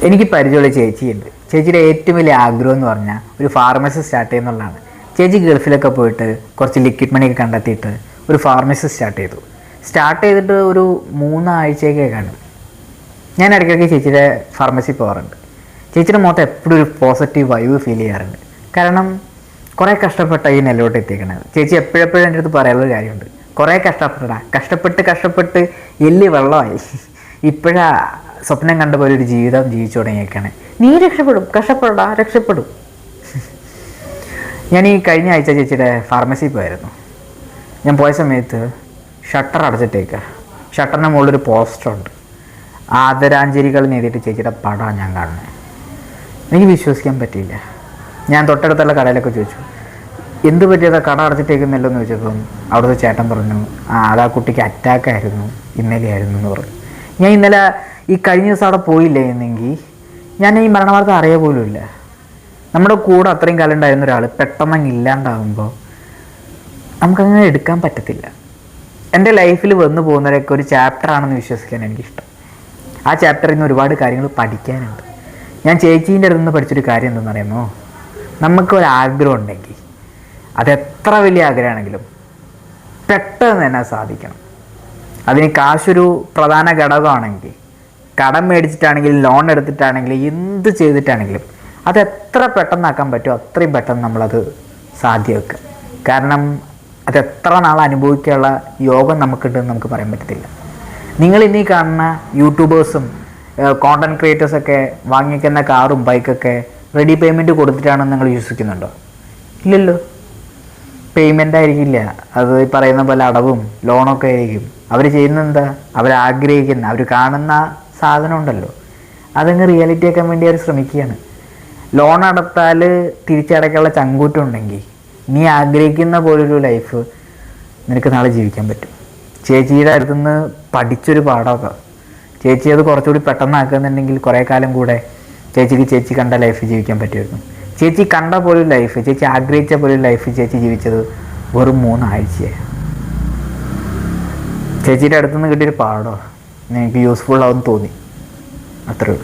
എനിക്ക് പരിചയമുള്ള ചേച്ചിയുണ്ട്. ചേച്ചിയുടെ ഏറ്റവും വലിയ ആഗ്രഹം എന്ന് പറഞ്ഞാൽ ഒരു ഫാർമസി സ്റ്റാർട്ട് ചെയ്യുന്നുള്ളതാണ്. ചേച്ചി ഗൾഫിലൊക്കെ പോയിട്ട് കുറച്ച് ലിക്വിഡ് മണിയൊക്കെ കണ്ടെത്തിയിട്ട് ഒരു ഫാർമസി സ്റ്റാർട്ട് ചെയ്തിട്ട് ഒരു 3 ആഴ്ചയൊക്കെ കാണും. ഞാൻ ഇടയ്ക്കിടയ്ക്ക് ചേച്ചിയുടെ ഫാർമസി പോകാറുണ്ട്. ചേച്ചിയുടെ മുഖത്ത് എപ്പോഴും ഒരു പോസിറ്റീവ് വൈബ് ഫീൽ ചെയ്യാറുണ്ട്. കാരണം കുറേ കഷ്ടപ്പെട്ട ഈ നിലയോട്ട് എത്തിക്കണത്. ചേച്ചി എപ്പോഴെപ്പോഴും എൻ്റെ അടുത്ത് പറയാനുള്ള കാര്യമുണ്ട്, കുറേ കഷ്ടപ്പെട്ട് എല്ലി വെള്ളമായി ഇപ്പോഴാ സ്വപ്നം കണ്ട പോലെ ഒരു ജീവിതം ജീവിച്ചു തുടങ്ങിയേക്കാണ്. നീ രക്ഷപ്പെടും. ഞാൻ ഈ കഴിഞ്ഞ ആഴ്ച ചേച്ചിയുടെ ഫാർമസി പോയായിരുന്നു. ഞാൻ പോയ സമയത്ത് ഷട്ടർ അടച്ചിട്ടേക്കുക. ഷട്ടറിൻ്റെ മുകളിലൊരു പോസ്റ്ററുണ്ട്. ആദരാഞ്ജലികൾ നേടിയിട്ട് ചേച്ചിയുടെ പടമാണ് ഞാൻ കാണുന്നത്. എനിക്ക് വിശ്വസിക്കാൻ പറ്റിയില്ല. ഞാൻ തൊട്ടടുത്തുള്ള കടയിലൊക്കെ ചോദിച്ചു, എന്ത് പറ്റിയതാ കട അടച്ചിട്ടേക്കുന്നില്ലോ എന്ന് ചോദിച്ചപ്പം അവിടുത്തെ ചേട്ടൻ പറഞ്ഞു, അതാ കുട്ടിക്ക് അറ്റാക്കായിരുന്നു, ഇന്നലെയായിരുന്നു എന്ന് പറഞ്ഞു. ഞാൻ ഇന്നലെ ഈ കഴിഞ്ഞ ദിവസം അവിടെ പോയില്ലേ എന്നെങ്കിൽ ഞാൻ ഈ മരണവാർത്ത അറിയ പോലുമില്ല. നമ്മുടെ കൂടെ അത്രയും കാലം ഉണ്ടായിരുന്ന ഒരാൾ പെട്ടെന്ന് ഇല്ലാണ്ടാകുമ്പോൾ നമുക്കങ്ങനെ എടുക്കാൻ പറ്റത്തില്ല. എൻ്റെ ലൈഫിൽ വന്നു പോകുന്നവരൊക്കെ ഒരു ചാപ്റ്ററാണെന്ന് വിശ്വസിക്കാൻ എനിക്കിഷ്ടം. ആ ചാപ്റ്ററിൽ നിന്ന് ഒരുപാട് കാര്യങ്ങൾ പഠിക്കാനുണ്ട്. ഞാൻ ചേച്ചീൻ്റെ അടുത്ത് നിന്ന് പഠിച്ചൊരു കാര്യം എന്തെന്ന് അറിയാമോ? നമുക്കൊരാഗ്രഹം ഉണ്ടെങ്കിൽ അതെത്ര വലിയ ആഗ്രഹമാണെങ്കിലും പെട്ടെന്ന് തന്നെ സാധിക്കണം. അതിന് കാശൊരു പ്രധാന ഘടകമാണെങ്കിൽ, കടം മേടിച്ചിട്ടാണെങ്കിലും ലോൺ എടുത്തിട്ടാണെങ്കിലും എന്ത് ചെയ്തിട്ടാണെങ്കിലും അതെത്ര പെട്ടെന്നാക്കാൻ പറ്റുമോ അത്രയും പെട്ടെന്ന് നമ്മളത് സാധ്യമാക്കുക. കാരണം അതെത്ര നാൾ അനുഭവിക്കാനുള്ള യോഗം നമുക്കുണ്ടെന്ന് നമുക്ക് പറയാൻ പറ്റത്തില്ല. നിങ്ങൾ ഇന്നീ കാണുന്ന യൂട്യൂബേഴ്സും കോണ്ടൻറ് ക്രിയേറ്റേഴ്സൊക്കെ വാങ്ങിക്കുന്ന കാറും ബൈക്കൊക്കെ റെഡി പേയ്മെൻറ്റ് കൊടുത്തിട്ടാണെന്ന് നിങ്ങൾ വിശ്വസിക്കുന്നുണ്ടോ? ഇല്ലല്ലോ. പേയ്മെൻ്റ് ആയിരിക്കില്ല, അത് ഈ പറയുന്ന പോലെ അടവും ലോണൊക്കെ ആയിരിക്കും. അവർ ചെയ്യുന്നത് എന്താ? അവരാഗ്രഹിക്കുന്ന, അവർ കാണുന്ന സാധനം ഉണ്ടല്ലോ, അതങ്ങ് റിയാലിറ്റി ആക്കാൻ വേണ്ടി അവർ ശ്രമിക്കുകയാണ്. ലോൺ അടത്താൽ തിരിച്ചടയ്ക്കാനുള്ള ചങ്കൂറ്റുണ്ടെങ്കിൽ നീ ആഗ്രഹിക്കുന്ന പോലൊരു ലൈഫ് നിനക്ക് നാളെ ജീവിക്കാൻ പറ്റും. ചേച്ചിയുടെ അടുത്തുനിന്ന് പഠിച്ചൊരു പാഠമൊക്കെ. ചേച്ചി അത് കുറച്ചുകൂടി പെട്ടെന്നാക്കുന്നുണ്ടെങ്കിൽ കുറേ കാലം കൂടെ ചേച്ചി കണ്ട ലൈഫ് ജീവിക്കാൻ പറ്റുമായിരുന്നു. ചേച്ചി കണ്ട പോലൊരു ലൈഫ്, ചേച്ചി ആഗ്രഹിച്ച പോലൊരു ലൈഫ് ചേച്ചി ജീവിച്ചത് വെറും 3 ആഴ്ചയായി. ചേച്ചിയുടെ അടുത്തുനിന്ന് കിട്ടിയൊരു പാഠമോ എനിക്ക് യൂസ്ഫുൾ ആവുമെന്ന് തോന്നി. അത്രേ ഉള്ളൂ.